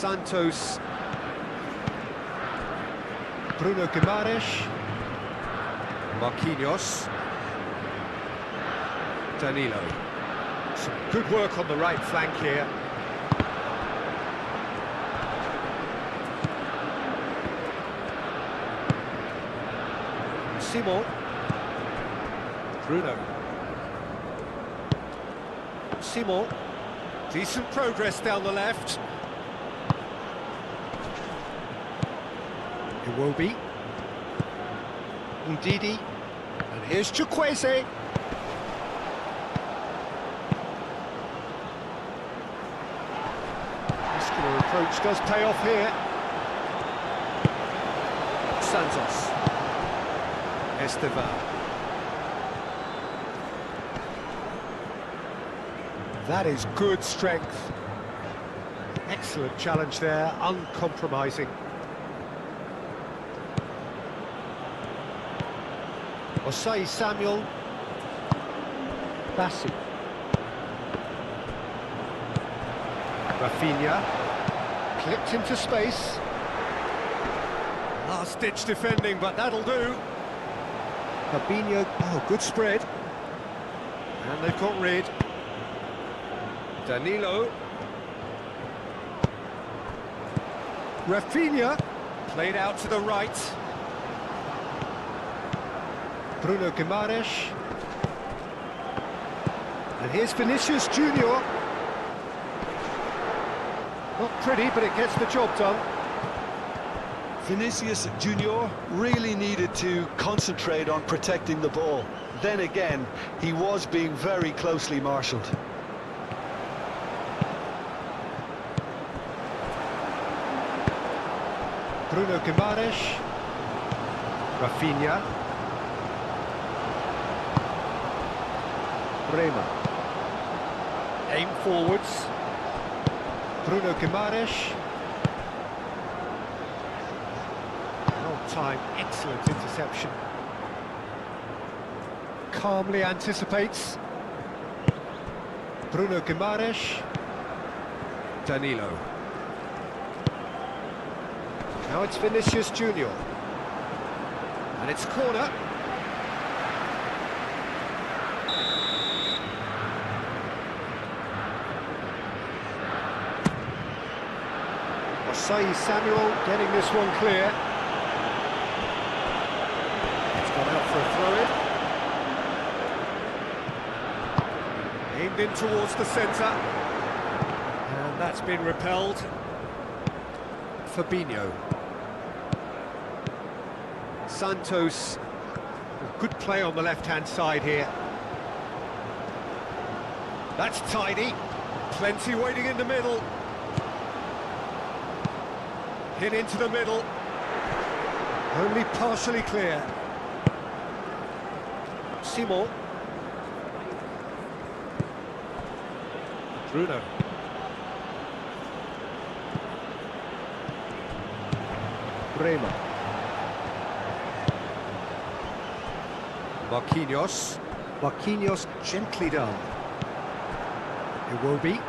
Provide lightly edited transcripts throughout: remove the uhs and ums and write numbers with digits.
Santos. Bruno Guimaraes. Marquinhos. Danilo. Some good work on the right flank here. Simon. Bruno. Simon. Decent progress down the left. Iwobi. Ndidi. And here's Chukwueze. Muscular approach does pay off here. Santos. Esteban. That is good strength. Excellent challenge there, uncompromising. Osai Samuel. Bassi. Rafinha. Clipped into space. Last-ditch defending, but that'll do. Fabinho, oh, good spread. And they've got rid. Danilo. Rafinha. Played out to the right. Bruno Guimaraes. And here's Vinicius Junior. Not pretty, but it gets the job done. Vinicius Junior really needed to concentrate on protecting the ball. Then again, he was being very closely marshalled. Bruno Guimaraes. Rafinha. Bremer. Aim forwards. Bruno Guimaraes. Time, excellent interception. Calmly anticipates. Bruno Guimaraes. Danilo. Now it's Vinicius Junior. And it's corner. Osai Samuel getting this one clear. Out for a throw-in. Aimed in towards the centre. And that's been repelled. Fabinho. Santos. Good play on the left-hand side here. That's tidy. Plenty waiting in the middle. Hit into the middle. Only partially clear. Simon. Bruno. Bremer. Marquinhos. Marquinhos gently done. Iwobi.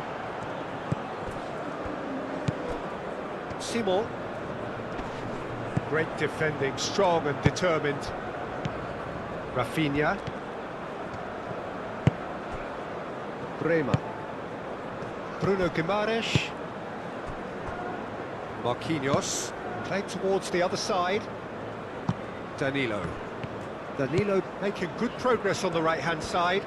Simon. Great defending, strong and determined. Rafinha. Bremer. Bruno Guimaraes. Marquinhos. Played towards the other side. Danilo. Danilo making good progress on the right-hand side.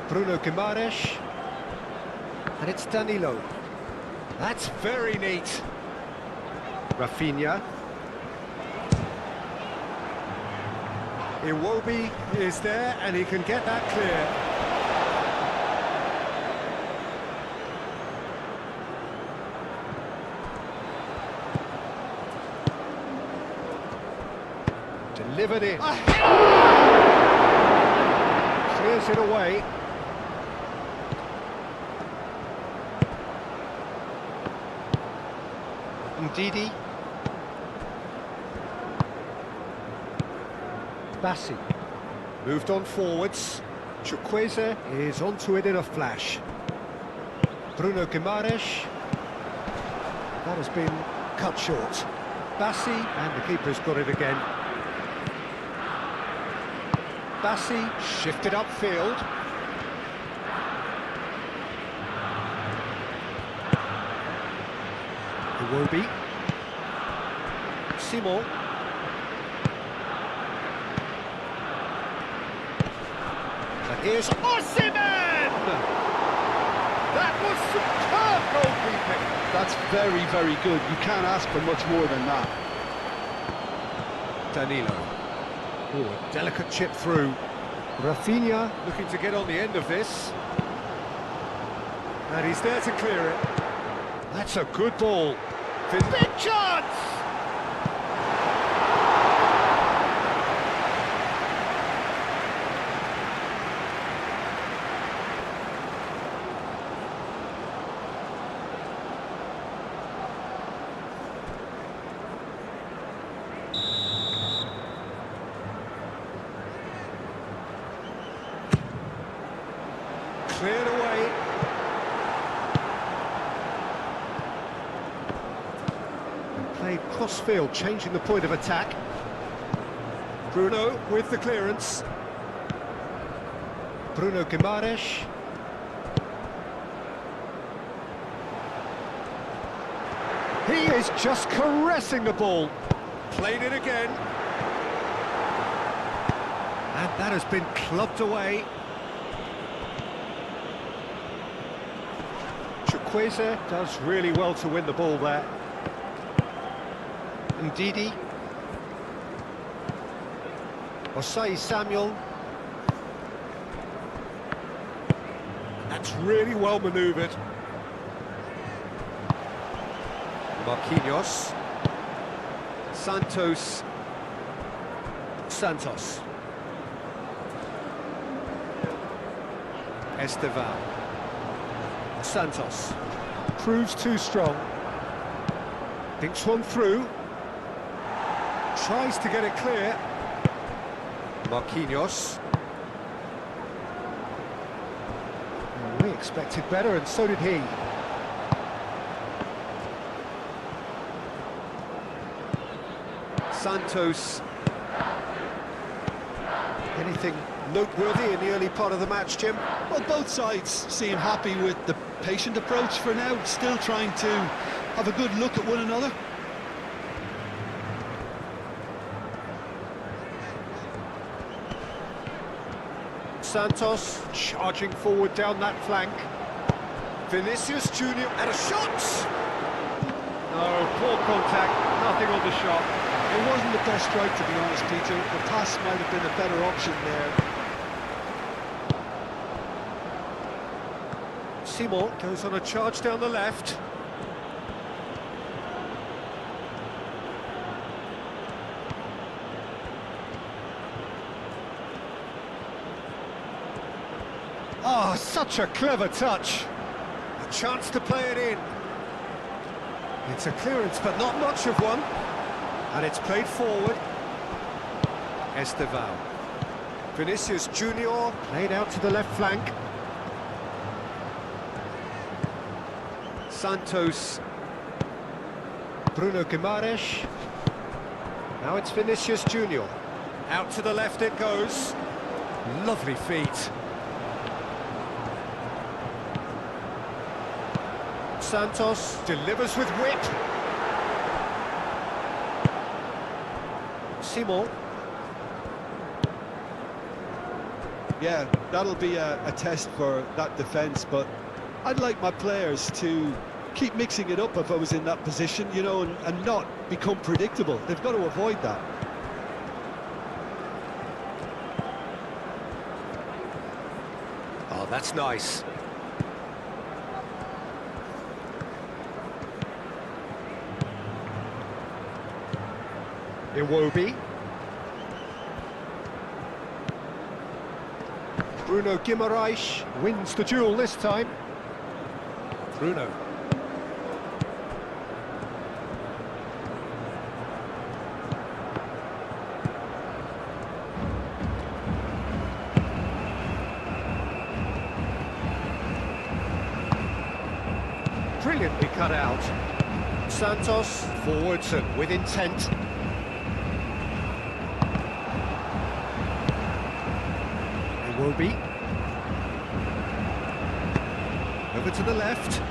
Bruno Guimaraes. And it's Danilo. That's very neat. Rafinha. Iwobi is there, and he can get that clear. Delivered in. Clears it away. Ndidi. Bassi. Moved on forwards. Chukwueze is onto it in a flash. Bruno Guimaraes. That has been cut short. Bassi, and the keeper's got it again. Bassi shifted upfield. Iwobi. Simon. And here's Osimhen! That was superb goalkeeping. That's very, very good. You can't ask for much more than that. Danilo. Oh, a delicate chip through. Rafinha looking to get on the end of this. And he's there to clear it. That's a good ball. Big chance! Cleared away. And played cross-field, changing the point of attack. Bruno with the clearance. Bruno Guimaraes. He is just caressing the ball. Played it again. And that has been clubbed away. Chukwueze does really well to win the ball there. Ndidi. Osai Samuel. That's really well manoeuvred. Marquinhos. Santos. Esteval. Santos. Proves too strong. Thinks one through. Tries to get it clear. Marquinhos. We expected better, and so did he. Santos. Anything noteworthy in the early part of the match, Jim? Well, both sides seem happy with the patient approach for now, still trying to have a good look at one another. Santos charging forward down that flank. Vinicius Junior and a shot! No, poor contact, nothing on the shot. It wasn't the best strike, to be honest, Peter. The pass might have been a better option there. Simon goes on a charge down the left. Oh, such a clever touch. A chance to play it in. It's a clearance, but not much of one. And it's played forward. Esteval. Vinicius Junior played out to the left flank. Santos. Bruno Guimaraes. Now it's Vinicius Junior. Out to the left it goes. Lovely feet. Santos delivers with wit. Simon. Yeah, that'll be a test for that defence, but I'd like my players to keep mixing it up if I was in that position, you know, and not become predictable. They've got to avoid that. Oh, that's nice. Iwobi. Bruno Guimaraes wins the duel this time. Bruno. brilliantly cut out. Santos forwards and with intent. Iwobi. Over to the left.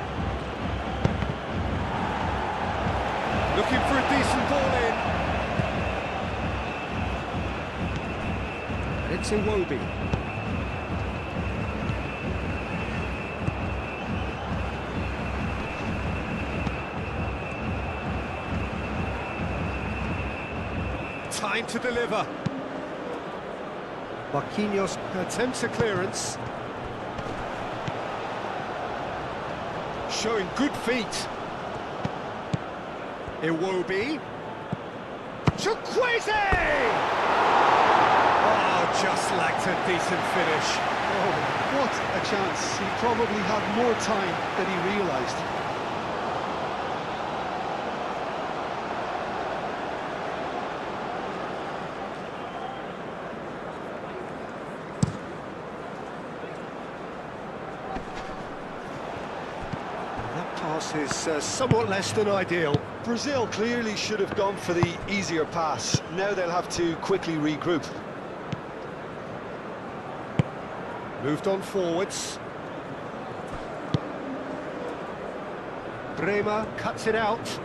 Looking for a decent ball in. And it's Iwobi. Time to deliver. Marquinhos attempts a clearance. Showing good feet. Iwobi. Chukwueze! Oh, just lacked a decent finish. Oh, what a chance. He probably had more time than he realised. Pass is somewhat less than ideal. Brazil clearly should have gone for the easier pass. Now they'll have to quickly regroup. Moved on forwards. Bremer cuts it out.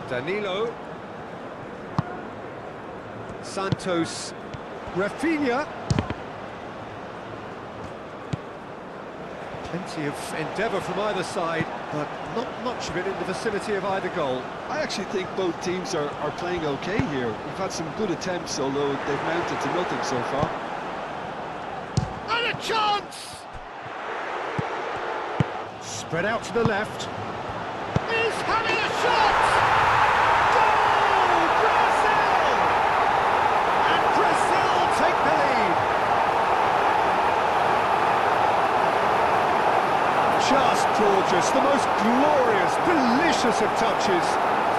Danilo. Santos, Rafinha. Plenty of endeavour from either side, but not much of it in the vicinity of either goal. I actually think both teams are playing okay here. We've had some good attempts, although they've mounted to nothing so far. And a chance! Spread out to the left. He's having a shot! Just gorgeous, the most glorious, delicious of touches,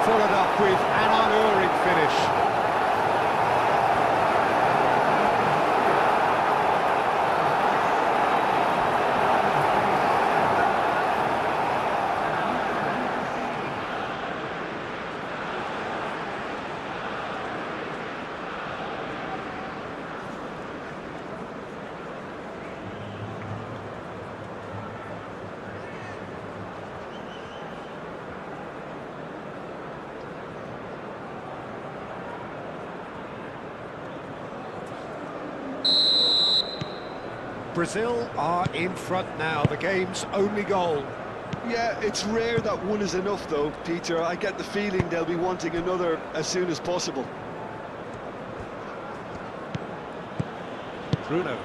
followed up with an unerring finish. Brazil are in front now, the game's only goal. Yeah, it's rare that one is enough though, Peter. I get the feeling they'll be wanting another as soon as possible. Bruno.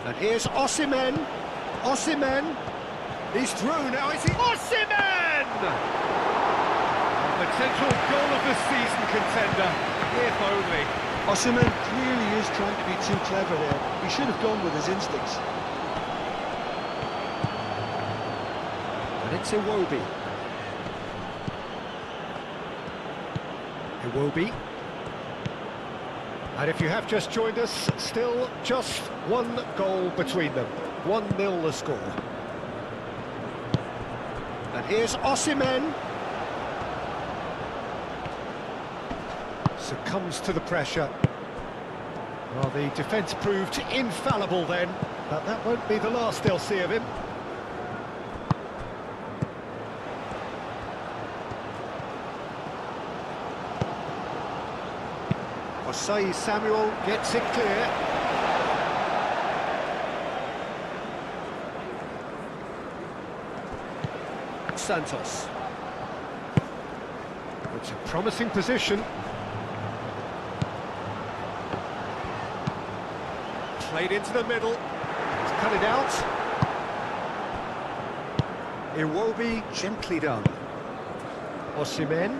And here's Osimhen. Osimhen. He's through now, is he? Osimhen! A potential goal of the season contender, if only. Osimhen clearly is trying to be too clever there. He should have gone with his instincts. And it's Iwobi. Iwobi. And if you have just joined us, still just one goal between them. 1-0 the score. And here's Osimhen. Succumbs to the pressure. Well, the defence proved infallible then, but that won't be the last they'll see of him. Osai Samuel gets it clear. Santos. It's a promising position. Played into the middle. He's cut it out. Iwobi gently done. Osimhen.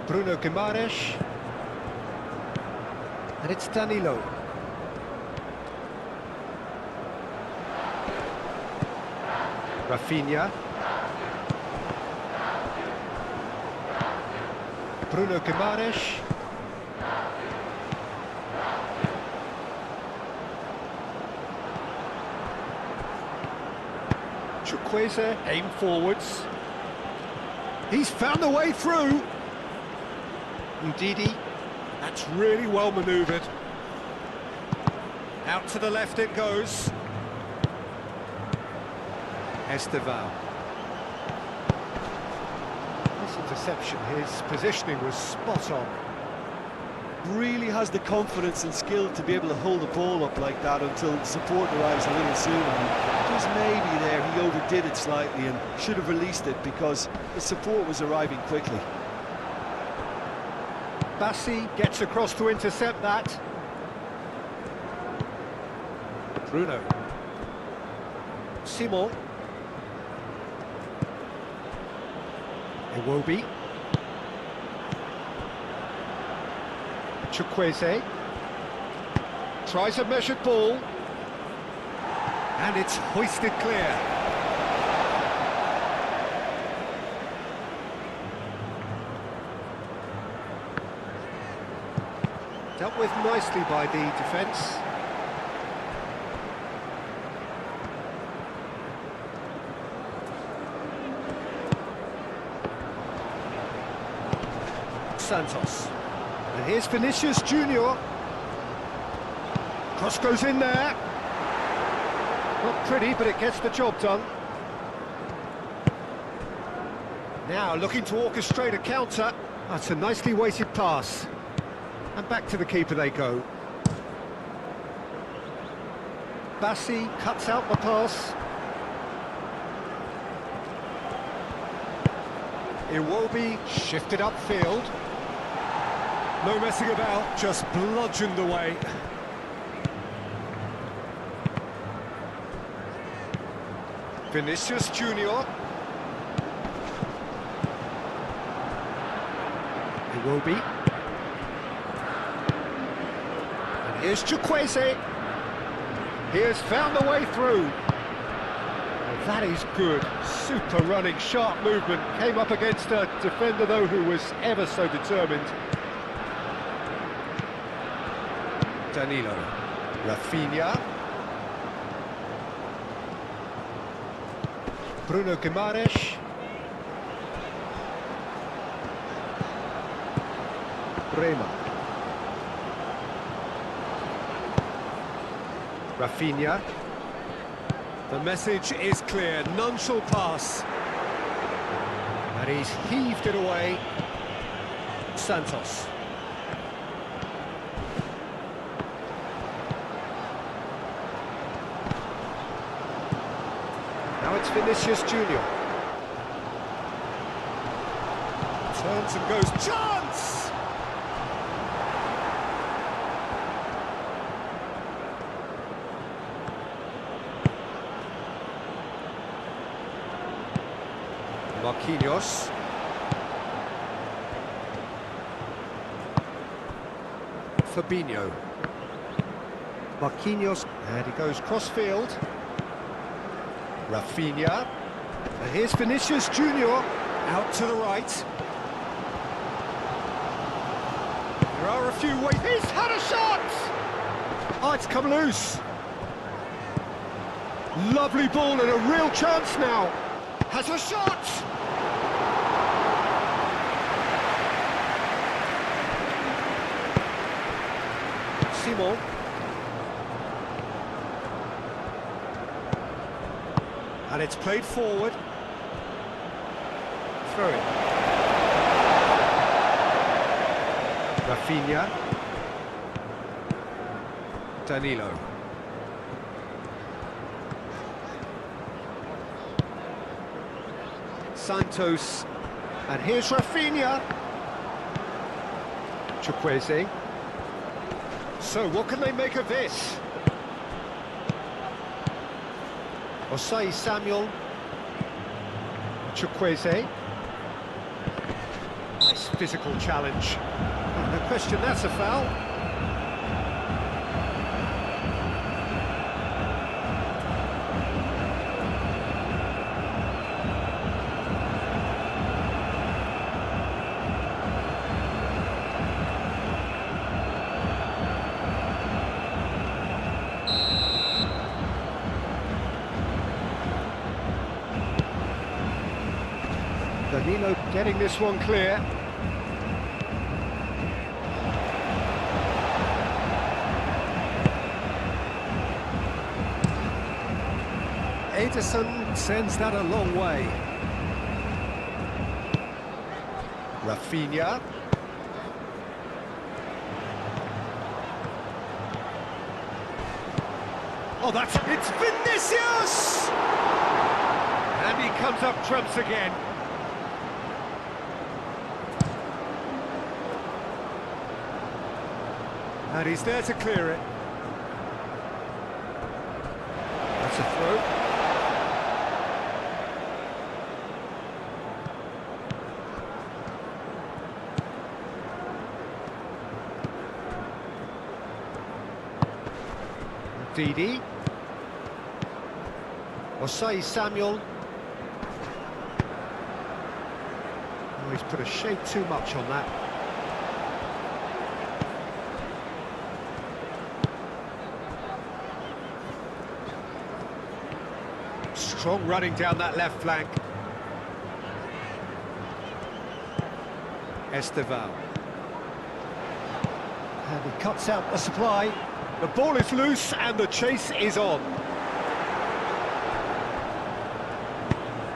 Bruno Guimaraes. And it's Danilo. Rafinha. Bruno Guimaraes. Chukwueze, aim forwards. He's found the way through. Ndidi, that's really well manoeuvred. Out to the left it goes. Esteval. This interception, his positioning was spot on. Really has the confidence and skill to be able to hold the ball up like that until support arrives a little sooner. And just maybe there he overdid it slightly and should have released it because the support was arriving quickly. Bassi gets across to intercept that. Bruno. Simon. Iwobi. Chukwueze. Tries a measured ball. And it's hoisted clear. Dealt with nicely by the defence. Santos. And here's Vinicius Junior. Cross goes in there. Not pretty, but it gets the job done. Now looking to orchestrate a counter. That's a nicely weighted pass. And back to the keeper they go. Bassi cuts out the pass. Iwobi shifted upfield. No messing about, just bludgeoned away. Vinicius Junior. Iwobi. And here's Chukwueze. He has found the way through. Well, that is good. Super running, sharp movement. Came up against a defender, though, who was ever so determined. Danilo. Rafinha. Bruno Guimaraes. Bremer. Rafinha. The message is clear, none shall pass. And he's heaved it away. Santos. Now it's Vinicius Junior. Turns and goes, chance! Marquinhos. Fabinho. Marquinhos, and he goes cross-field. Rafinha. And here's Vinicius Junior, out to the right. There are a few ways. He's had a shot! Oh, it's come loose. Lovely ball and a real chance now. Has a shot! Simon. And it's played forward. Throw it. Rafinha. Danilo. Santos. And here's Rafinha. Chukwueze. So, what can they make of this? Osai Samuel. Chukwueze. Nice physical challenge. No question, that's a foul. Danilo getting this one clear. Ederson sends that a long way. Rafinha. Oh, it's Vinicius! And he comes up trumps again. And he's there to clear it. That's a throw. Didi. Osai Samuel. Oh, he's put a shade too much on that. Strong running down that left flank. Esteval. And he cuts out the supply. The ball is loose and the chase is on.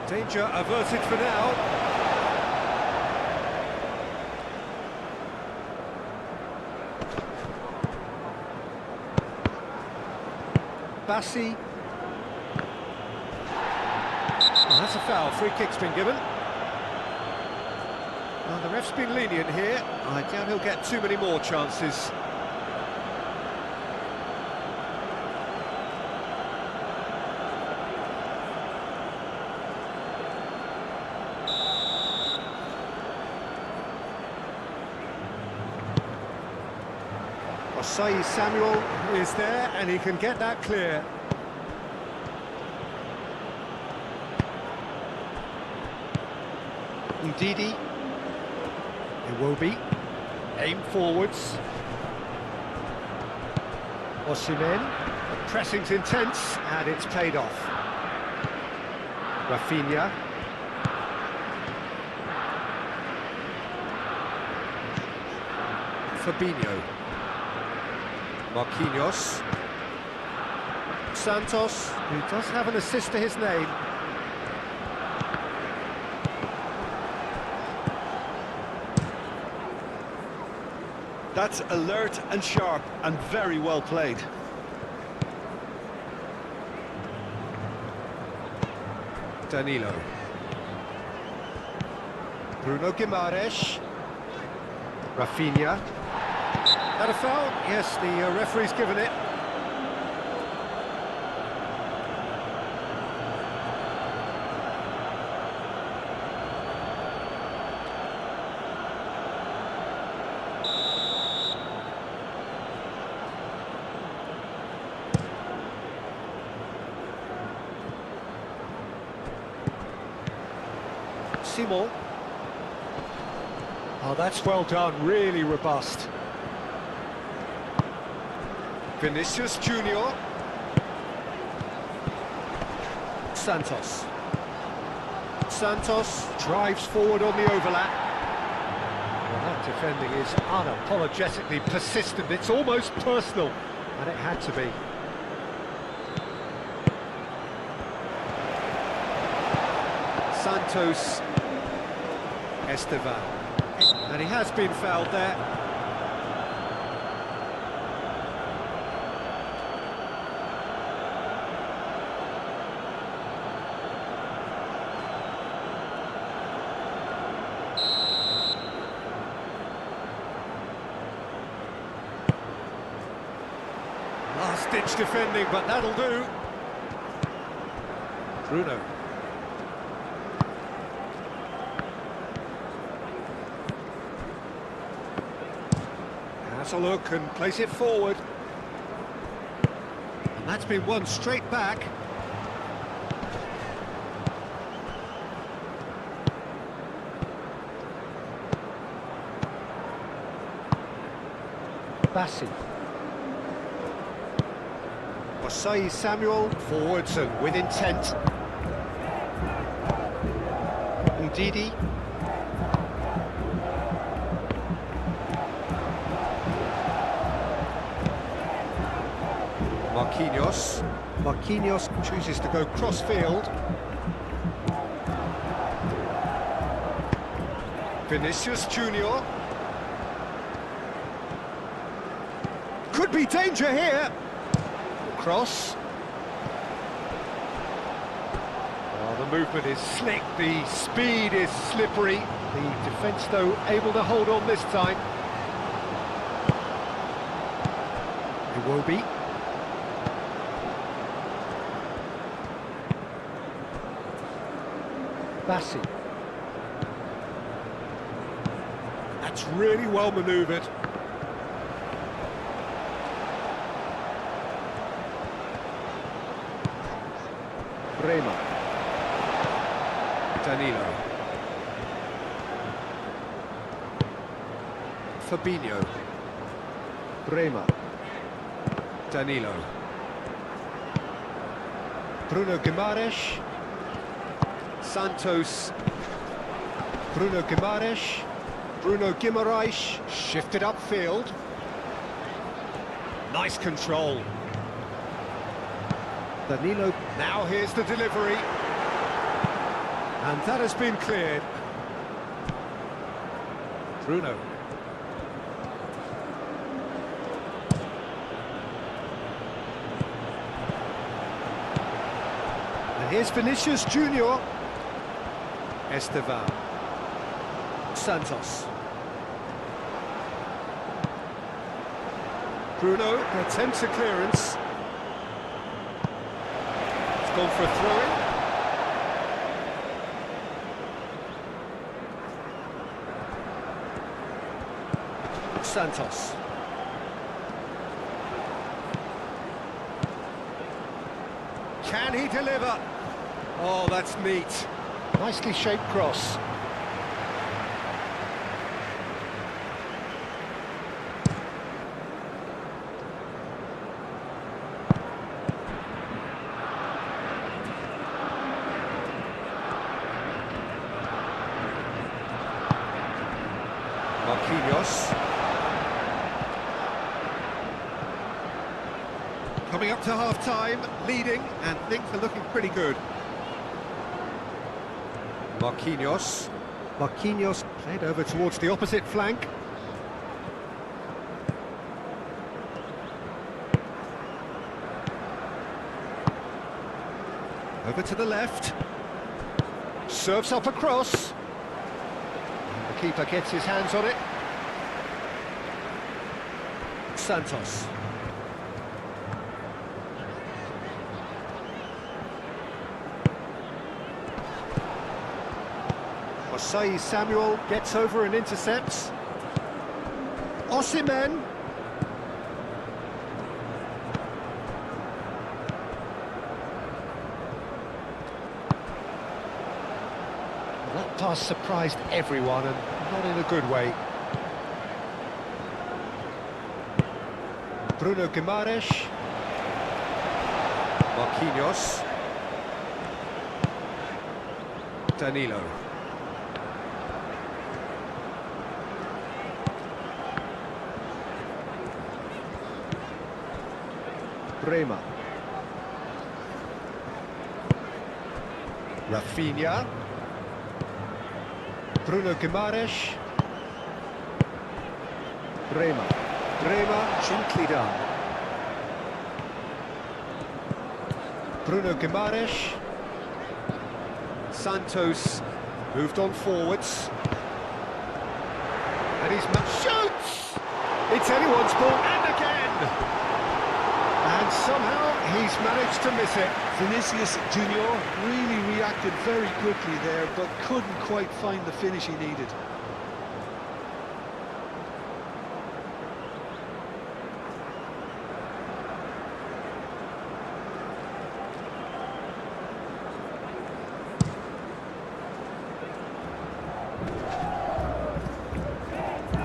Danger averted for now. Bassi. Oh, that's a foul. Free kick's been given. Well, the ref's been lenient here. I doubt he'll get too many more chances. Osai Samuel is there and he can get that clear. Ndidi. Iwobi. Aim forwards. Osimhen. The pressing's intense and it's paid off. Rafinha. Fabinho. Marquinhos. Santos, who does have an assist to his name. That's alert and sharp and very well played. Danilo. Bruno Guimaraes. Rafinha. That a foul? Yes, the referee's given it. Simon. Oh, that's well done, really robust. Vinicius Junior. Santos. Santos drives forward on the overlap. Well, that defending is unapologetically persistent. It's almost personal, and it had to be. Santos. Esteval. And he has been fouled there. Last-ditch defending, but that'll do. Bruno. Has a look and place it forward. And that's been won straight back. Bassi. Osai Samuel forwards and with intent. Ndidi. Marquinhos. Marquinhos chooses to go cross-field. Vinicius Junior. Could be danger here. Cross. Oh, the movement is slick, the speed is slippery. The defence, though, able to hold on this time. Iwobi. Bassi. That's really well manoeuvred. Bremer. Danilo. Fabinho. Bremer. Danilo. Bruno Guimaraes. Santos. Bruno Guimaraes. Bruno Guimaraes shifted upfield. Nice control. Danilo. Now here's the delivery. And that has been cleared. Bruno. And here's Vinicius Junior. Esteban. Santos. Bruno attempts a clearance. It's gone for a throw-in. Santos. Can he deliver? Oh, that's neat. Nicely shaped cross. Marquinhos. Coming up to half-time, leading, and things are looking pretty good. Marquinhos. Marquinhos played over towards the opposite flank. Over to the left. Serves up a cross. And the keeper gets his hands on it. Santos. Osei Samuel gets over and intercepts. Osimhen. That pass surprised everyone, and not in a good way. Bruno Guimaraes. Marquinhos. Danilo. Bremer. Rafinha. Bruno Guimaraes. Bremer. Bremer, gently done. Bruno Guimaraes. Santos moved on forwards. And he's shoots! It's anyone's ball, and again! And somehow he's managed to miss it. Vinicius Junior really reacted very quickly there, but couldn't quite find the finish he needed.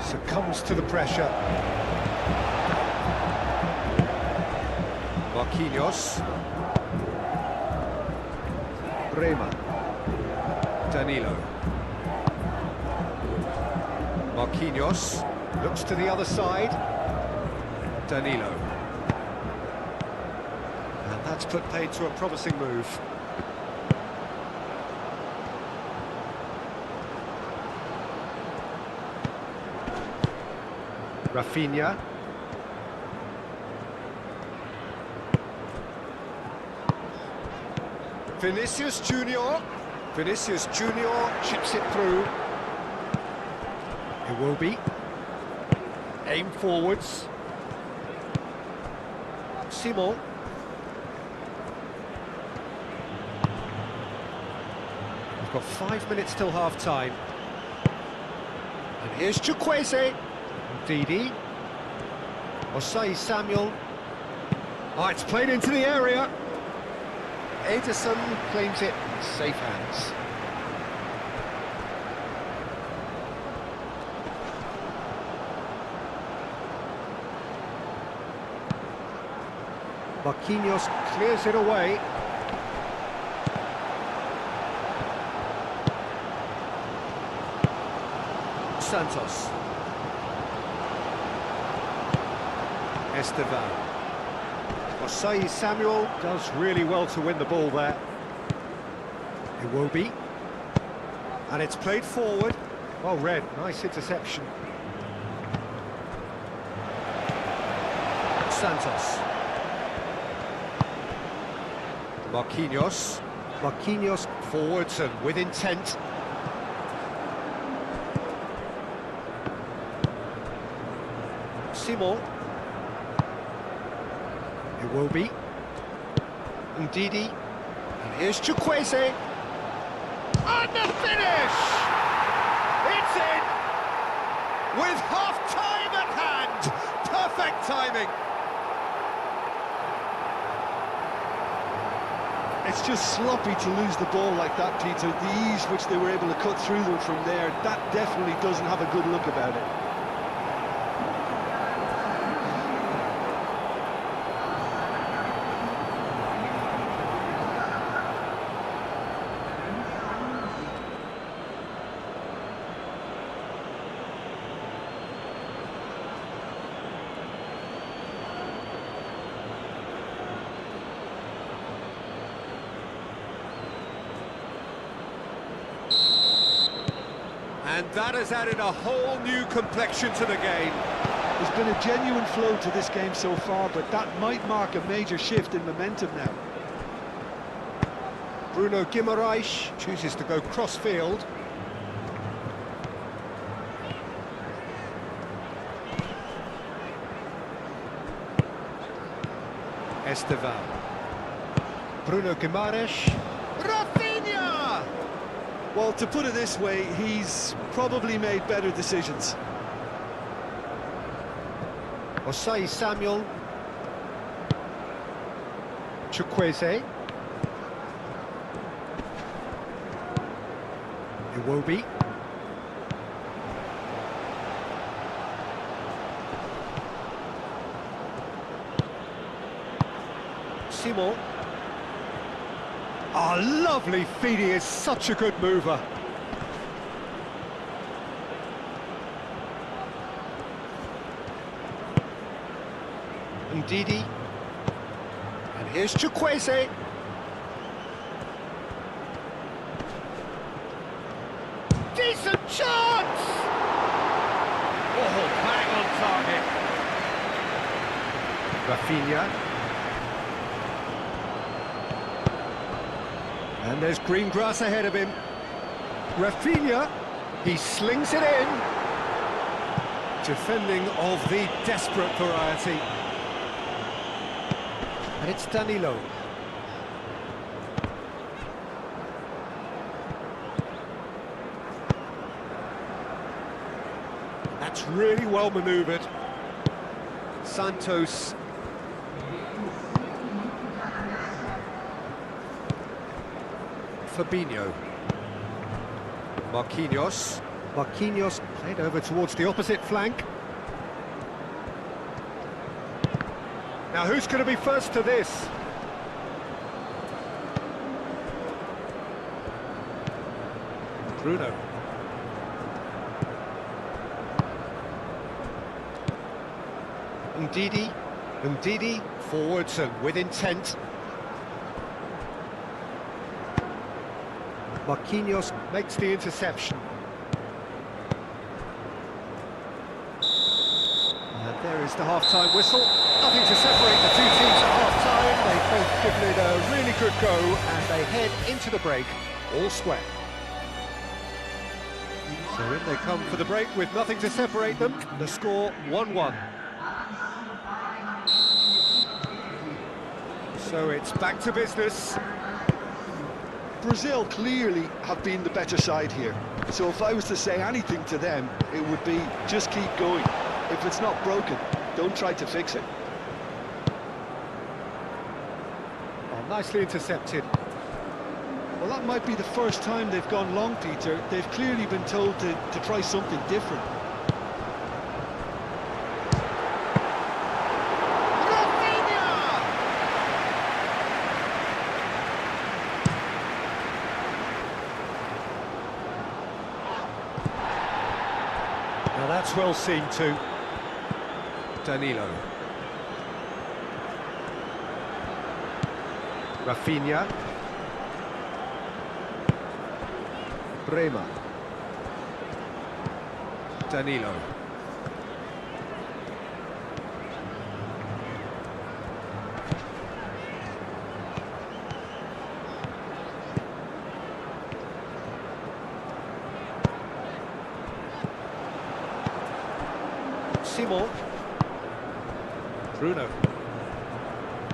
Succumbs to the pressure. Marquinhos. Bremer. Danilo. Marquinhos looks to the other side. Danilo. That's put paid to a promising move. Rafinha. Vinicius Junior. Vinicius Junior chips it through. It will be. Aim forwards. Simon. We've got 5 minutes till half-time. And here's Chukwueze. Didi. Osai Samuel. Oh, it's played into the area. Ederson claims it in safe hands. Marquinhos clears it away. Santos. Estevan. Osai Samuel does really well to win the ball there. It will be. And it's played forward. Well read, nice interception. Santos. Marquinhos. Marquinhos forwards and with intent. Simon. It will be. Ndidi. And here's Chukwueze. And the finish! It's in! With half-time at hand! Perfect timing! It's just sloppy to lose the ball like that, Peter. The ease which they were able to cut through them from there, that definitely doesn't have a good look about it. And that has added a whole new complexion to the game. There's been a genuine flow to this game so far, but that might mark a major shift in momentum now. Bruno Guimaraes chooses to go cross-field. Estevan. Bruno Guimaraes. Rafinha! Well, to put it this way, he's probably made better decisions. Osai Samuel. Chukwueze. It will be. Simon. Oh, lovely feed, he is such a good mover. Ndidi. And here's Chukwueze. Decent chance! Oh, bang on target. Rafinha. And there's green grass ahead of him. Rafinha, he slings it in. Defending of the desperate variety. And it's Danilo. That's really well manoeuvred. Santos. Fabinho. Marquinhos. Marquinhos played over towards the opposite flank. Now who's going to be first to this? Bruno. Ndidi. Ndidi forwards and with intent. Marquinhos makes the interception. And there is the half-time whistle. Nothing to separate the two teams at half-time. They've both given it a really good go, and they head into the break all square. So in they come for the break with nothing to separate them. The score 1-1. So it's back to business. Brazil clearly have been the better side here. So if I was to say anything to them, it would be just keep going. If it's not broken, don't try to fix it. Oh, nicely intercepted. Well, that might be the first time they've gone long, Peter. They've clearly been told to try something different. Now that's well seen too. Danilo. Rafinha. Bremer. Danilo. Simon. Bruno.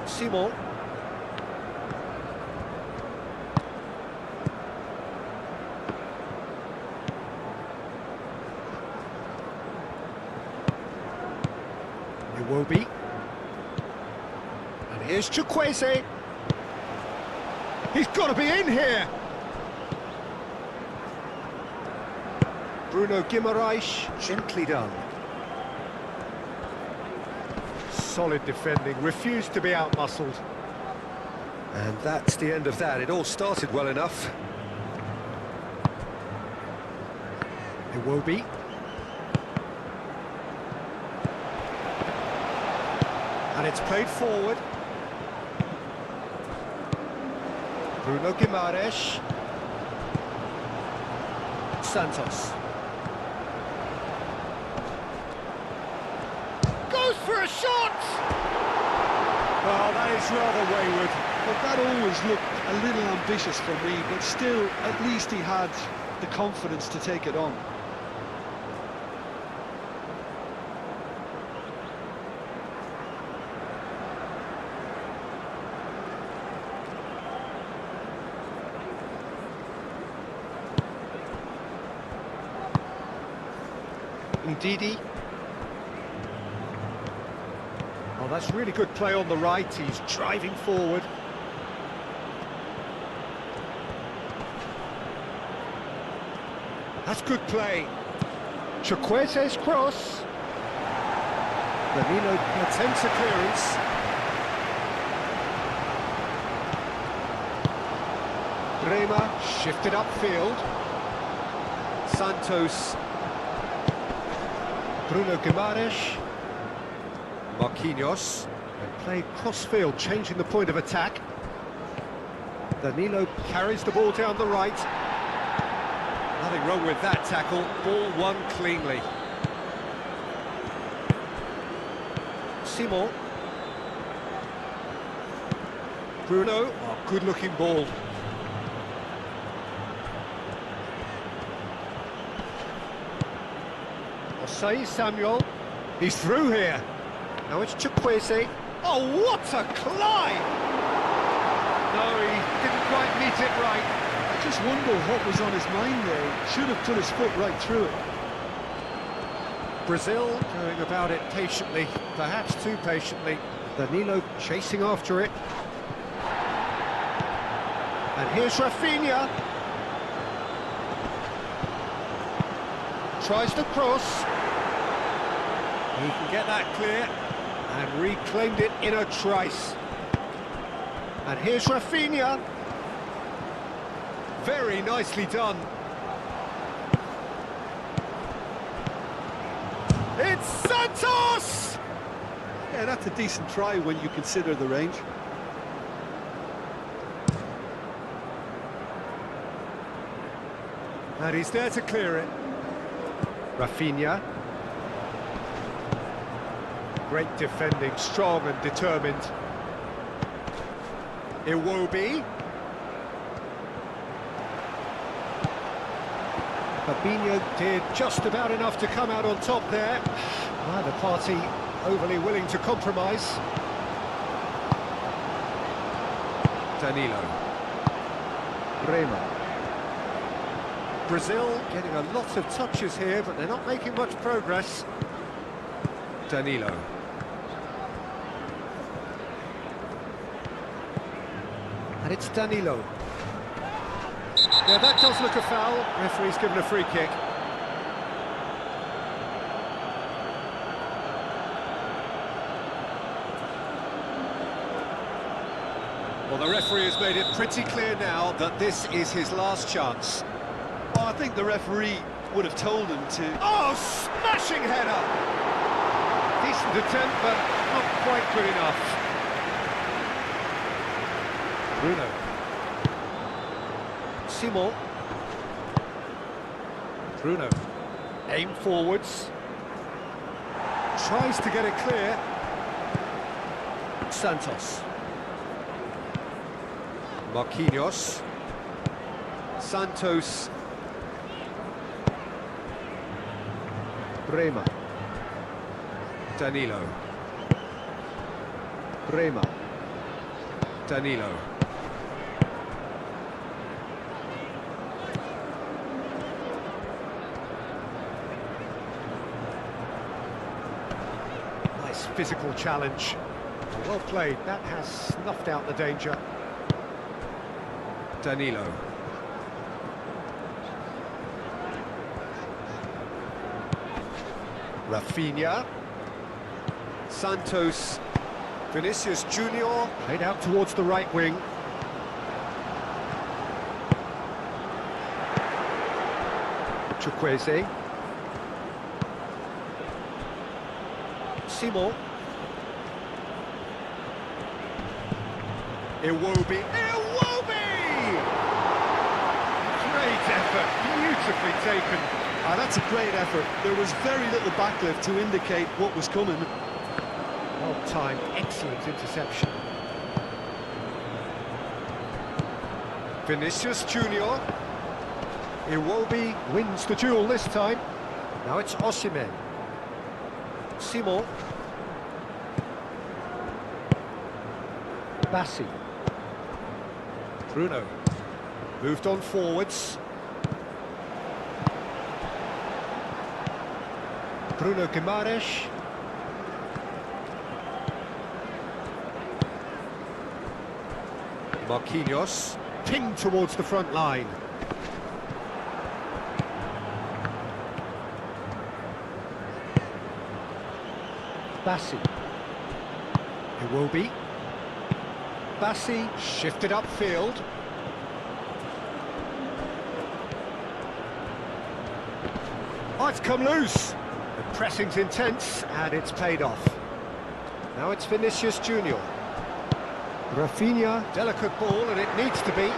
Simon. Iwobi. And here's Chukwueze. He's got to be in here. Bruno Guimaraes, gently done. Solid defending, refused to be out-muscled. And that's the end of that. It all started well enough. Iwobi. And it's played forward. Bruno Guimaraes. Santos. Goes for a shot! Well, that is rather wayward. But that always looked a little ambitious for me, but still, at least he had the confidence to take it on. Ndidi. Oh, that's really good play on the right. He's driving forward. That's good play. Chukwueze's cross. Danilo attempts a clearance. Bremer shifted upfield. Santos. Bruno Guimaraes. Marquinhos. And played cross-field, changing the point of attack. Danilo carries the ball down the right. Nothing wrong with that tackle. Ball won cleanly. Simon. Bruno. Oh, good-looking ball. Osei Samuel. He's through here. Now it's Chukwueze. Oh, what a climb! No, he didn't quite meet it right. I just wonder what was on his mind there. Should have put his foot right through it. Brazil going about it patiently, perhaps too patiently. Danilo chasing after it. And here's Rafinha. Tries to cross. He can get that clear. And reclaimed it in a trice. And here's Rafinha. Very nicely done. It's Santos! Yeah, that's a decent try when you consider the range. And he's there to clear it. Rafinha. Great defending, strong and determined. Iwobi. Fabinho did just about enough to come out on top there. Neither party overly willing to compromise. Danilo. Rema. Brazil getting a lot of touches here, but they're not making much progress. Danilo. And it's Danilo. Yeah, that does look a foul. Referee's given a free kick. Well, the referee has made it pretty clear now that this is his last chance. Oh, I think the referee would have told him to... Oh, smashing header! Decent attempt, but not quite good enough. Bruno. Simon. Bruno. Aim forwards. Tries to get it clear. Santos. Marquinhos. Santos. Rema. Danilo. Rema. Danilo. Nice physical challenge. Well played. That has snuffed out the danger. Danilo. Rafinha. Santos. Vinicius Junior. Played out towards the right wing. Chukwueze. Simon. Iwobi. Iwobi! Great effort, beautifully taken. Ah, that's a great effort. There was very little backlift to indicate what was coming. Well-timed, excellent interception. Vinicius Junior. Iwobi wins the duel this time. Now it's Osimhen. Simon. Bassi. Bruno. Moved on forwards. Bruno Guimaraes. Marquinhos. Pinged towards the front line. Bassi. Iwobi. Bassi shifted upfield. Oh, it's come loose. The pressing's intense and it's paid off. Now it's Vinicius Junior. Rafinha, delicate ball and it needs to be. It's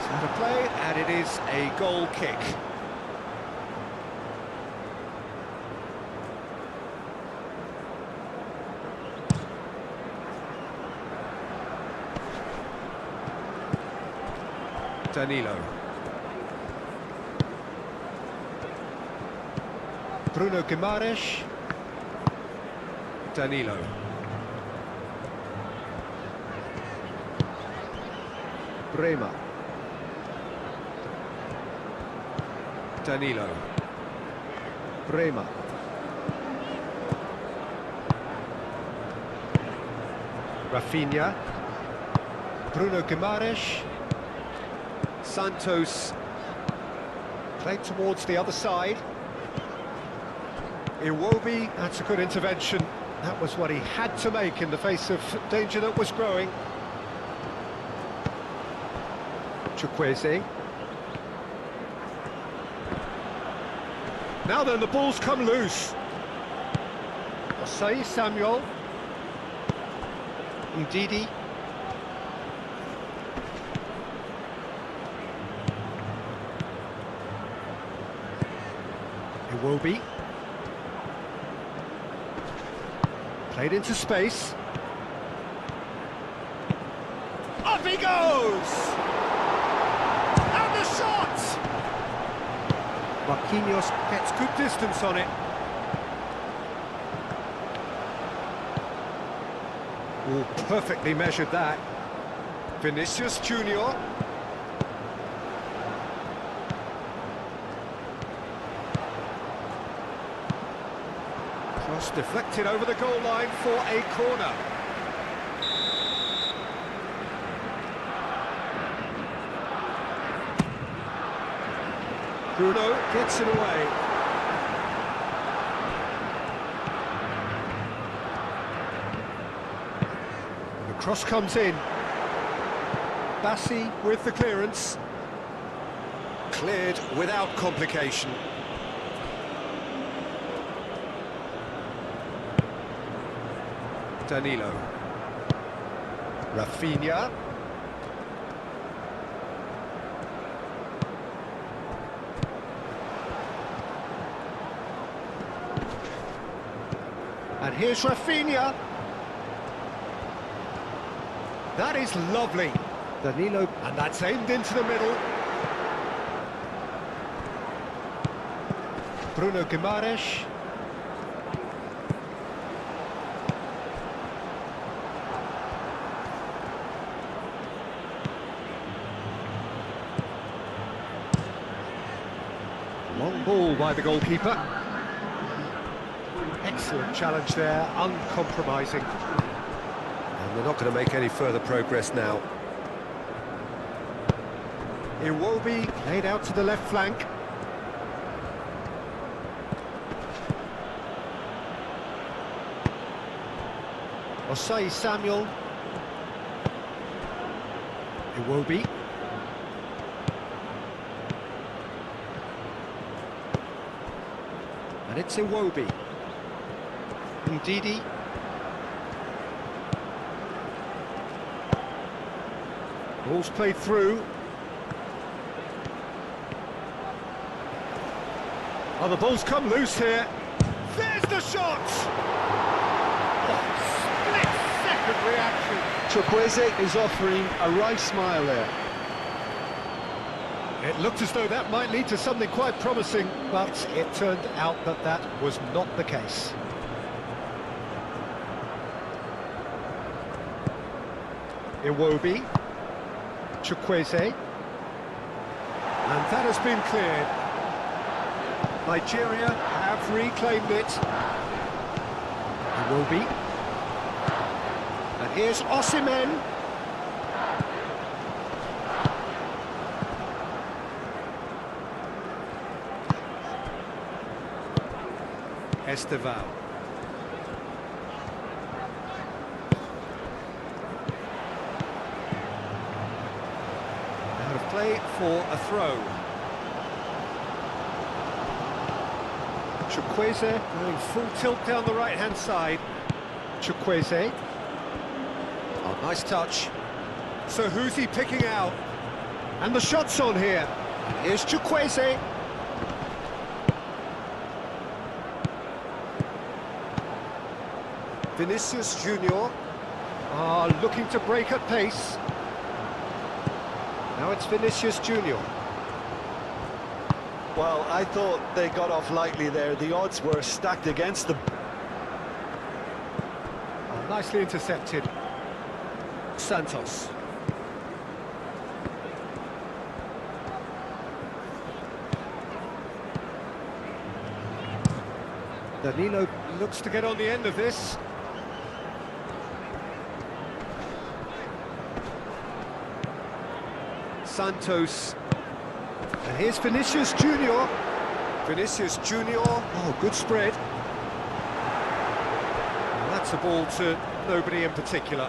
out of play and it is a goal kick. Danilo. Bruno Guimaraes. Danilo. Rema. Danilo. Rema. Rafinha. Bruno Guimaraes. Santos. Played towards the other side. Iwobi, that's a good intervention. That was what he had to make in the face of danger that was growing. Chukwueze. Now then, the ball's come loose. Osei Samuel. Iwobi. Played into space. Up he goes! And the shot! Marquinhos gets good distance on it. Oh, perfectly measured that. Vinicius Junior. Cross deflected over the goal line for a corner. Bruno gets it away. The cross comes in. Bassi with the clearance. Cleared without complication. Danilo. Rafinha. And here's Rafinha. That is lovely. Danilo, and that's aimed into the middle. Bruno Guimaraes. Long ball by the goalkeeper. Excellent challenge there, uncompromising. And they're not going to make any further progress now. Iwobi played out to the left flank. Osai Samuel. Iwobi. And it's Iwobi. Ndidi. Ball's played through. Oh, the ball's come loose here. There's the shot! Oh, split-second reaction. Chukwueze is offering a wry smile there. It looked as though that might lead to something quite promising, but it turned out that that was not the case. Iwobi. Chukwueze. And that has been cleared. Nigeria have reclaimed it. Iwobi. And here's Osimhen. Esteval. Out of play for a throw. Chukwueze going full tilt down the right-hand side. Chukwueze. Oh, nice touch. So who's he picking out? And the shot's on here. And here's Chukwueze. Vinicius Junior. Looking to break at pace. Now it's Vinicius Junior. Well, I thought they got off lightly there. The odds were stacked against them. Oh, nicely intercepted. Santos. Danilo looks to get on the end of this. Santos. And here's Vinicius Junior. Vinicius Junior. Oh, good spread. And that's a ball to nobody in particular.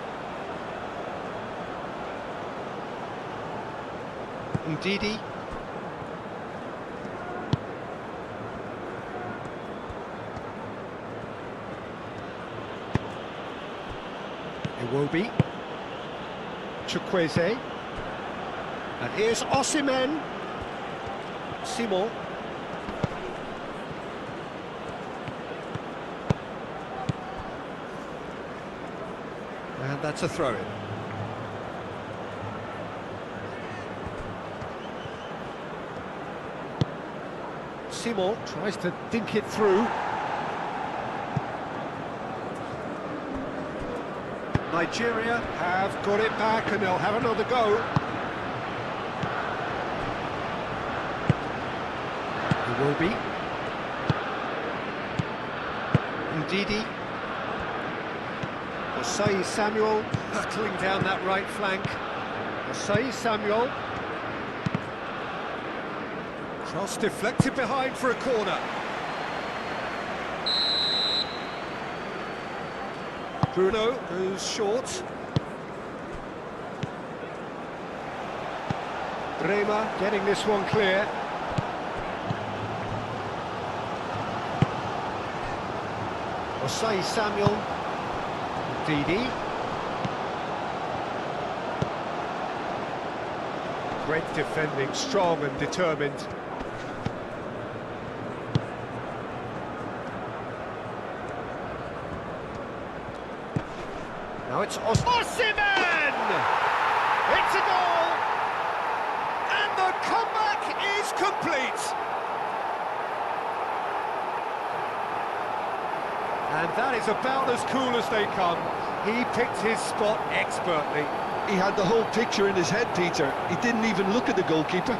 Ndidi. Iwobi. Chukwueze. And here's Osimhen. Simon. And that's a throw-in. Simon tries to dink it through. Nigeria have got it back and they'll have another go. It will be. Ndidi. Osei Samuel hurtling down that right flank. Osei Samuel. Cross deflected behind for a corner. Bruno goes short. Bremer getting this one clear. Osei Samuel. Didi. Great defending, strong and determined. Now it's Osimhen! It's a goal! And the comeback is complete! And that is about as cool as they come. He picked his spot expertly. He had the whole picture in his head, Peter. He didn't even look at the goalkeeper.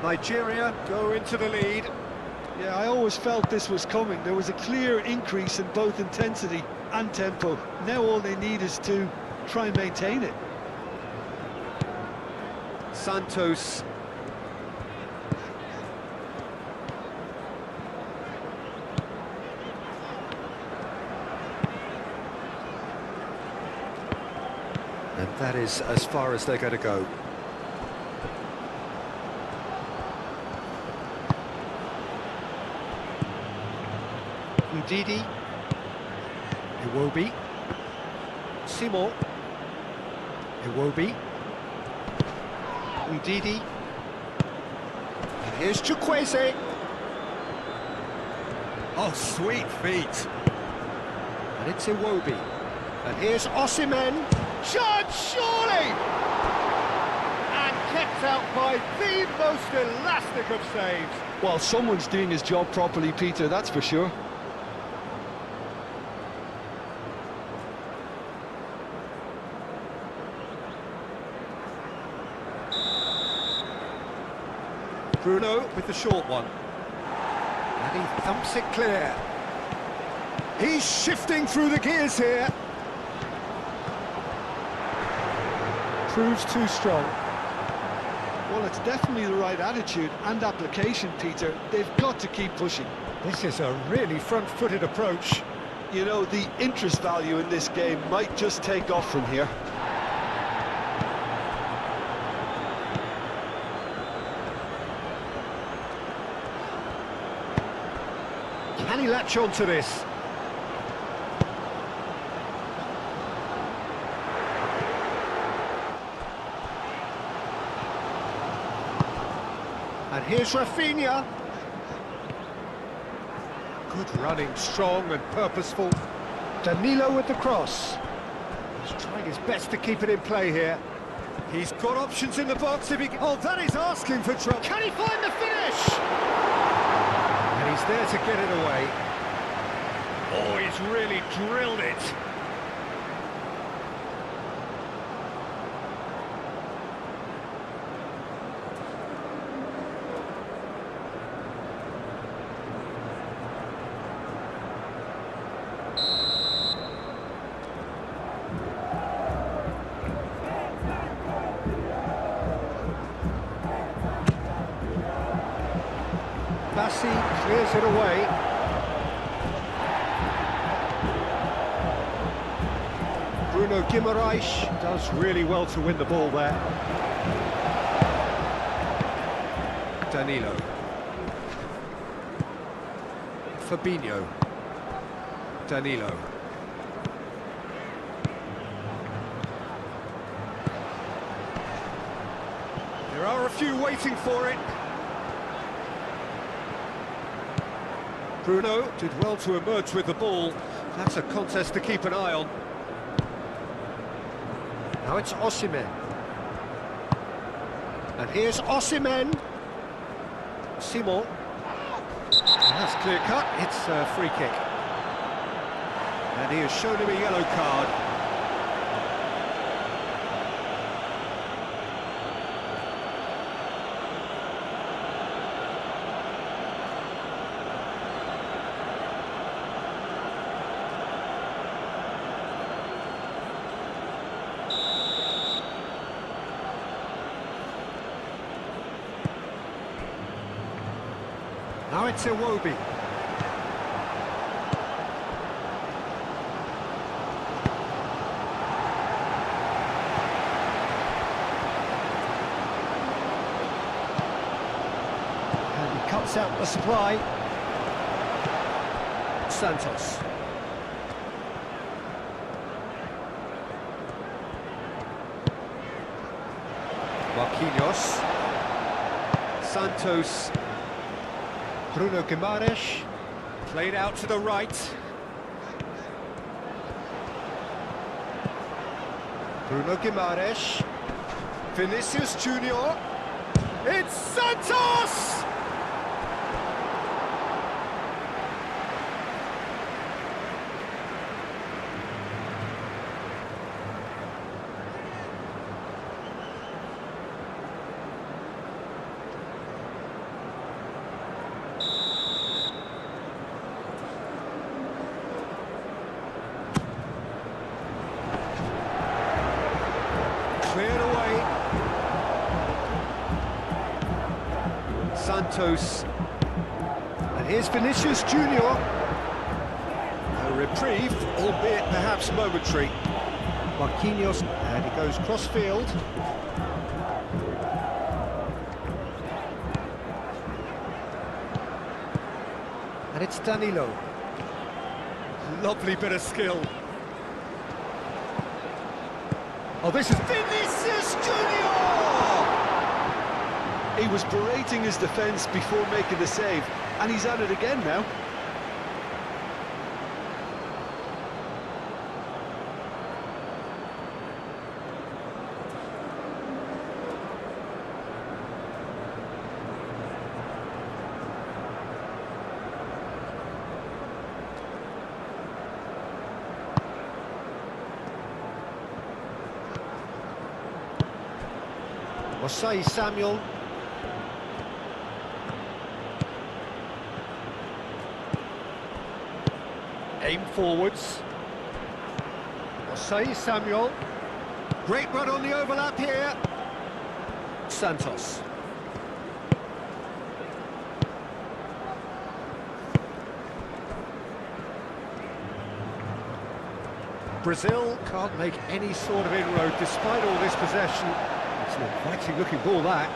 Nigeria go into the lead. Yeah, I always felt this was coming. There was a clear increase in both intensity and tempo. Now all they need is to try and maintain it. Santos. And that is as far as they're going to go. Ndidi. Iwobi. Simon. Iwobi. Ndidi. And here's Chukwueze. Oh, sweet feet. And it's Iwobi. And here's Osimhen. Shot, surely! And kept out by the most elastic of saves. Well, someone's doing his job properly, Peter, that's for sure. Bruno with the short one. And he thumps it clear. He's shifting through the gears here. Proves too strong. Well, it's definitely the right attitude and application, Peter. They've got to keep pushing. This is a really front-footed approach. You know, the interest value in this game might just take off from here. Can he latch on to this? And here's Rafinha. Good running, strong and purposeful. Danilo with the cross. He's trying his best to keep it in play here. He's got options in the box if he... Oh, that is asking for trouble. Can he find the finish? And he's there to get it away. Oh, he's really drilled it. Bassi clears it away. Bruno Guimaraes does really well to win the ball there. Danilo. Fabinho. Danilo. There are a few waiting for it. Bruno did well to emerge with the ball. That's a contest to keep an eye on. Now it's Osimhen. And here's Osimhen. Simon. That's clear cut. It's a free kick. And he has shown him a yellow card. Now it's Iwobi. And he cuts out the supply. Santos. Marquinhos. Santos. Bruno Guimaraes, played out to the right. Bruno Guimaraes, Vinicius Junior, it's Santos! Cleared away. Santos. And here's Vinicius Junior. A reprieve, albeit perhaps momentary. Marquinhos, and he goes cross-field. And it's Danilo. Lovely bit of skill. Oh, this is Vinicius Junior! He was berating his defence before making the save, and he's at it again now. Osei Samuel. Aim forwards. Osei Samuel. Great run on the overlap here. Santos. Brazil can't make any sort of inroad despite all this possession. It's an inviting looking ball, that.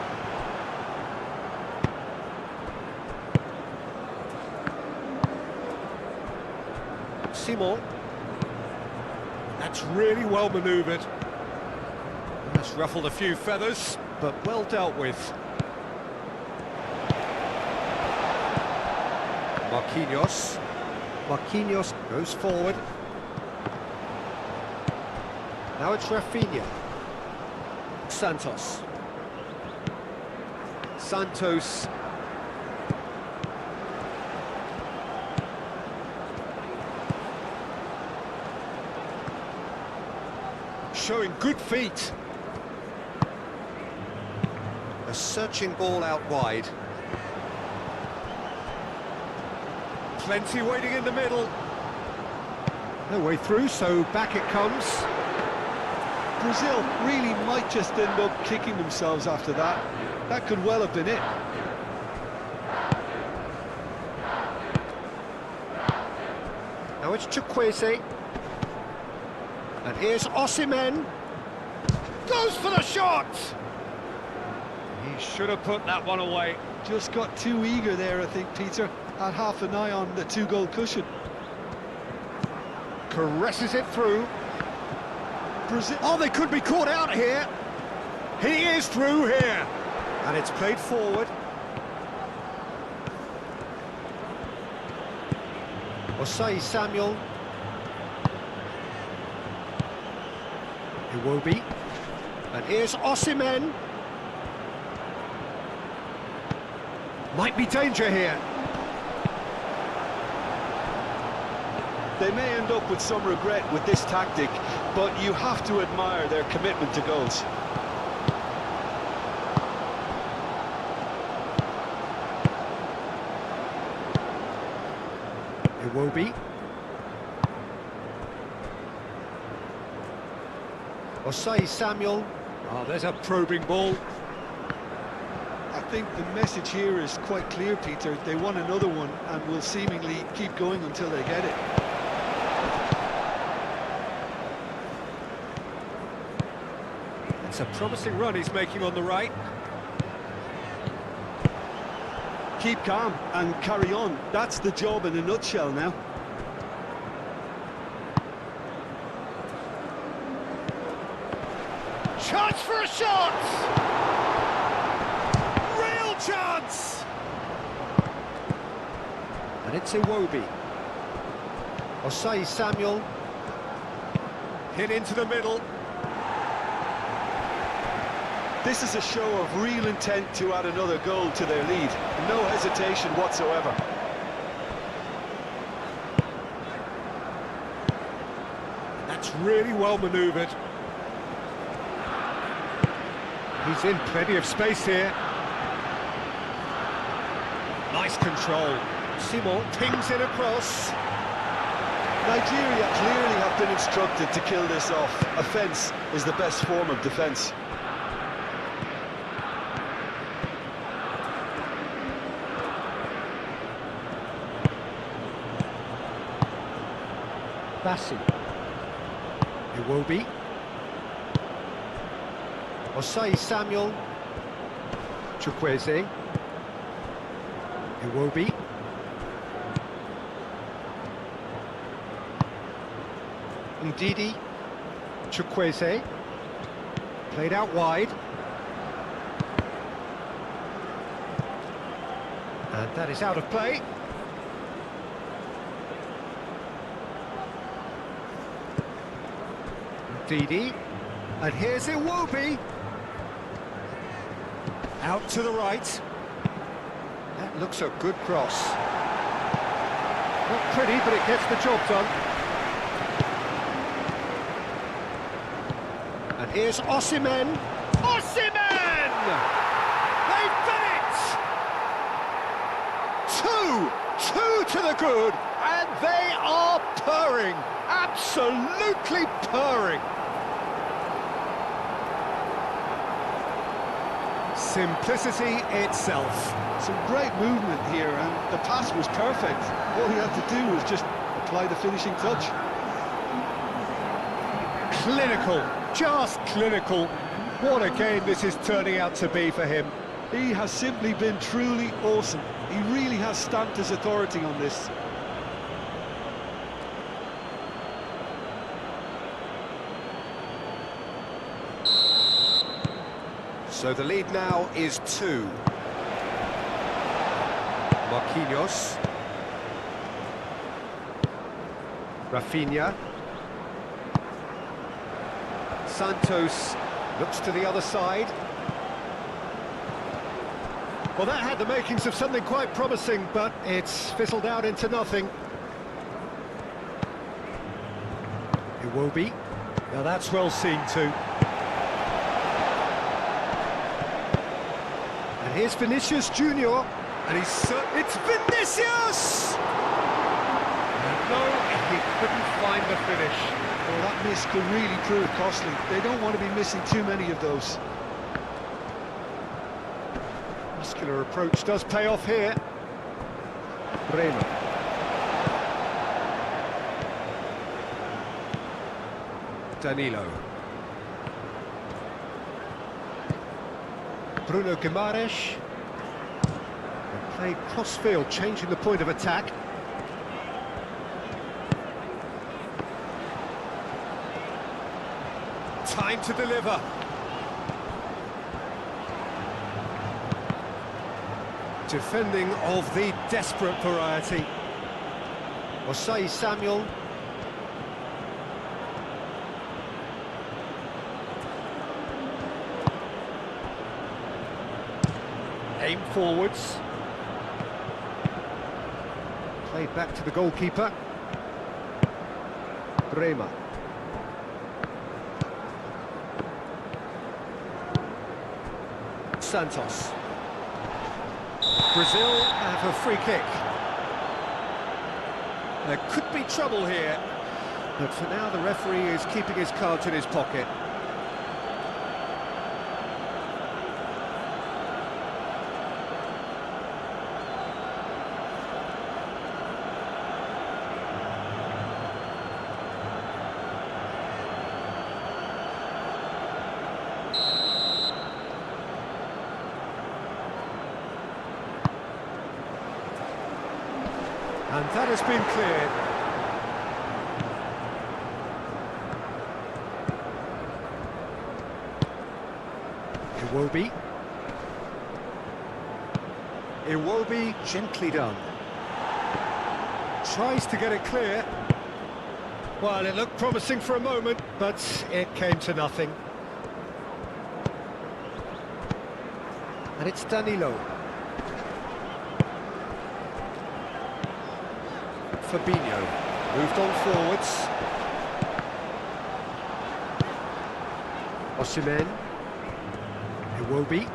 Simon. That's really well manoeuvred. That's ruffled a few feathers, but well dealt with. Marquinhos. Marquinhos goes forward. Now it's Rafinha. Santos. Santos. Showing good feet. A searching ball out wide. Plenty waiting in the middle. No way through, so back it comes. Brazil really might just end up kicking themselves after that. That could well have been it. Now it's Chukwueze. And here's Osimhen. Goes for the shot! He should have put that one away. Just got too eager there, I think, Peter. Had half an eye on the two-goal cushion. Caresses it through. Brazil. Oh, they could be caught out here. He is through here. And it's played forward. Osai Samuel. Iwobi. And here's Osimhen. Might be danger here. They may end up with some regret with this tactic, but you have to admire their commitment to goals. Iwobi. Osai Samuel. Oh, there's a probing ball. I think the message here is quite clear, Peter. They want another one and will seemingly keep going until they get it. It's a promising run he's making on the right. Keep calm and carry on. That's the job in a nutshell now. Chance for a shot! Real chance! And it's Iwobi. Osai Samuel. Hit into the middle. This is a show of real intent to add another goal to their lead. No hesitation whatsoever. That's really well manoeuvred. He's in plenty of space here. Nice control. Simon pings it across. Nigeria clearly have been instructed to kill this off. Offence is the best form of defence. Bassi. Iwobi. Osai Samuel. Chukwueze. Iwobi. Ndidi. Chukwueze. Played out wide. And that is out of play. Ndidi. And here's Iwobi. Out to the right. That looks a good cross. Not pretty, but it gets the job done. And here's Osimhen. Osimhen! They've done it! Two to the good, and they are purring. Absolutely purring. Simplicity itself. Some great movement here, and the pass was perfect. All he had to do was just apply the finishing touch. Clinical, just clinical. What a game this is turning out to be for him. He has simply been truly awesome. He really has stamped his authority on this. So the lead now is 2. Marquinhos. Rafinha. Santos looks to the other side. Well, that had the makings of something quite promising, but it's fizzled out into nothing. Iwobi. Now that's well seen too. And here's Vinicius Junior, and it's Vinicius! And no, he couldn't find the finish. Well, that miss could really prove costly. They don't want to be missing too many of those. Muscular approach does pay off here. Bremer. Danilo. Bruno Guimaraes. Played cross-field, changing the point of attack. Time to deliver. Defending of the desperate variety. Osei Samuel. Aim forwards. Played back to the goalkeeper. Bremer. Santos. Brazil have a free kick. There could be trouble here, but for now the referee is keeping his cards in his pocket. And that has been cleared. Iwobi, gently done. Tries to get it clear. Well, it looked promising for a moment, but it came to nothing. And it's Danilo. Fabinho moved on forwards. Osimhen. Iwobi.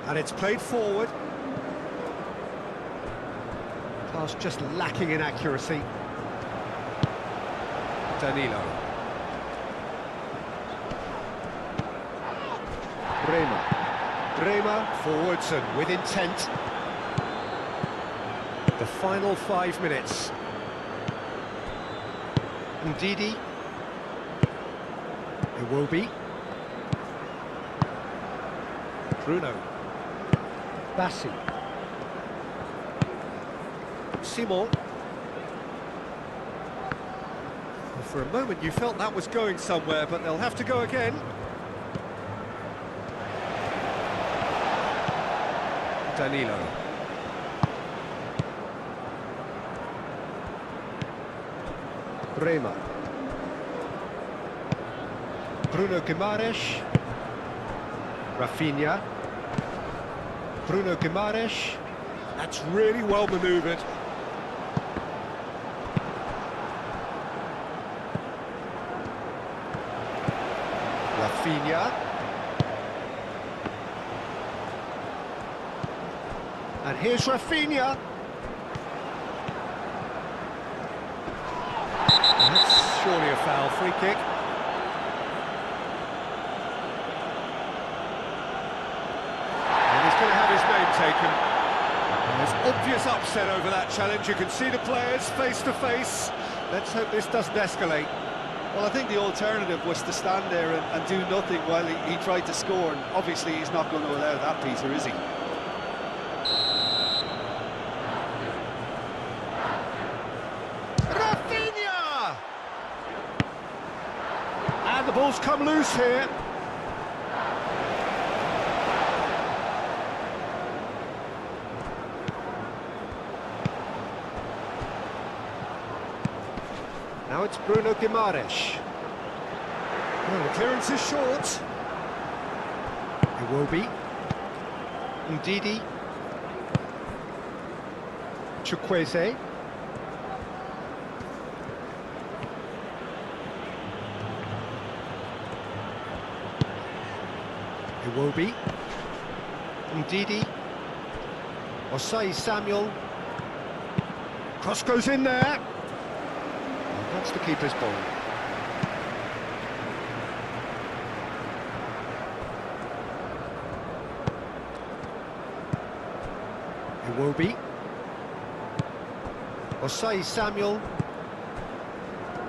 And it's played forward. Pass just lacking in accuracy. Danilo. Bremer forwards and with intent. The final 5 minutes. Ndidi. Iwobi. Bruno. Bassi. Simon. Well, for a moment you felt that was going somewhere, but they'll have to go again. Danilo. Bremer. Bruno Guimaraes. Rafinha. Bruno Guimaraes. That's really well manoeuvred. Rafinha. And here's Rafinha. That's surely a foul. Free kick. And he's going to have his name taken. And there's obvious upset over that challenge. You can see the players face to face. Let's hope this doesn't escalate. Well, I think the alternative was to stand there and do nothing while he tried to score, and obviously he's not going to allow that, Peter, is he? Rafinha! And the ball's come loose here. Now it's Bruno Guimaraes. Well, the clearance is short. Iwobi. Ndidi. Chukwueze. Iwobi. Ndidi. Osei Samuel. Cross goes in there. That's the keeper's ball. Iwobi. Osai Samuel.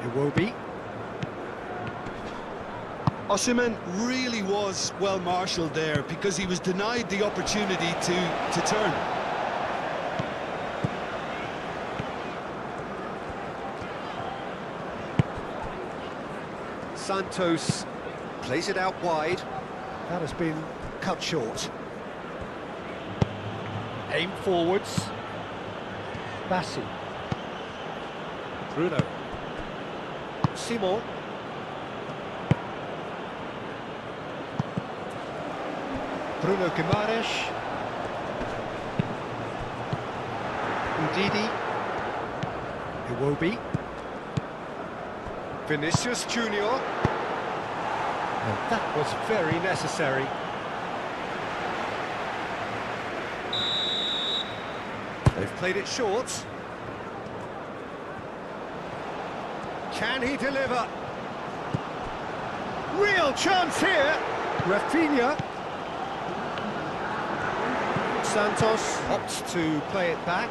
Iwobi. Osimhen really was well marshalled there because he was denied the opportunity to turn. Santos plays it out wide. That has been cut short. Aim forwards. Bassi. Bruno. Simon. Bruno Guimaraes. Udidi. Iwobi. Vinicius Junior. And that was very necessary. They've played it short. Can he deliver? Real chance here. Rafinha. Santos opts to play it back.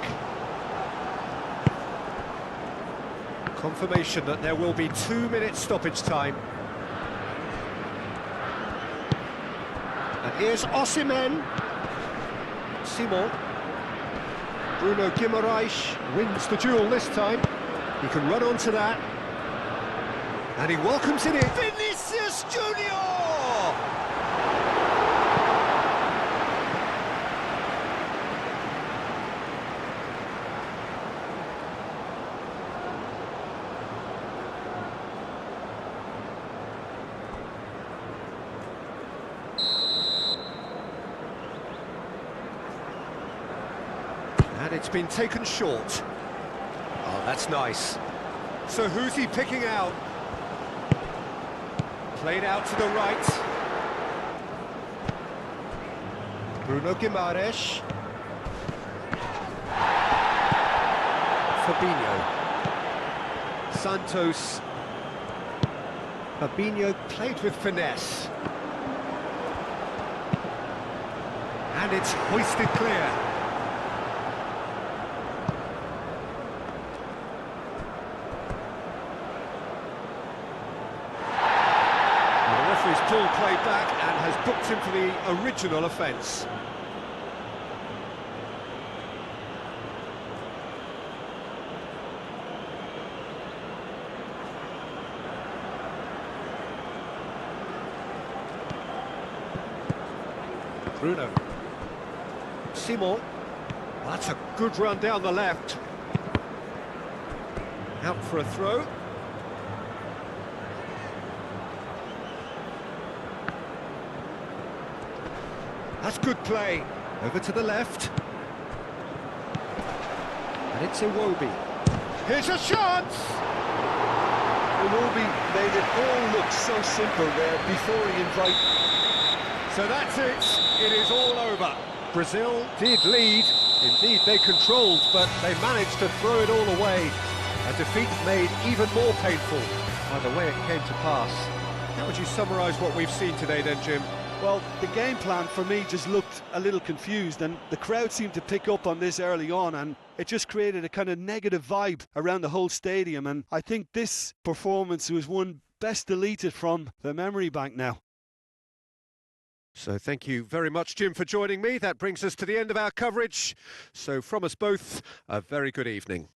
Confirmation that there will be 2 minutes stoppage time. And here's Osimhen. Simon. Bruno Guimaraes wins the duel this time. He can run onto that. And he welcomes it in. Vinicius Junior! And it's been taken short. Oh, that's nice. So who's he picking out? Played out to the right. Bruno Guimaraes. Fabinho. Santos. Fabinho played with finesse. And it's hoisted clear. He's pulled play back and has booked him for the original offence. Bruno. Simon. That's a good run down the left. Out for a throw. That's good play. Over to the left. And it's Iwobi. Here's a chance! Iwobi made it all look so simple there before he invited. So that's it. It is all over. Brazil did lead. Indeed, they controlled, but they managed to throw it all away. A defeat made even more painful by the way it came to pass. How would you summarise what we've seen today then, Jim? Well, the game plan for me just looked a little confused, and the crowd seemed to pick up on this early on, and it just created a kind of negative vibe around the whole stadium, and I think this performance was one best deleted from the memory bank now. So thank you very much, Jim, for joining me. That brings us to the end of our coverage. So from us both, a very good evening.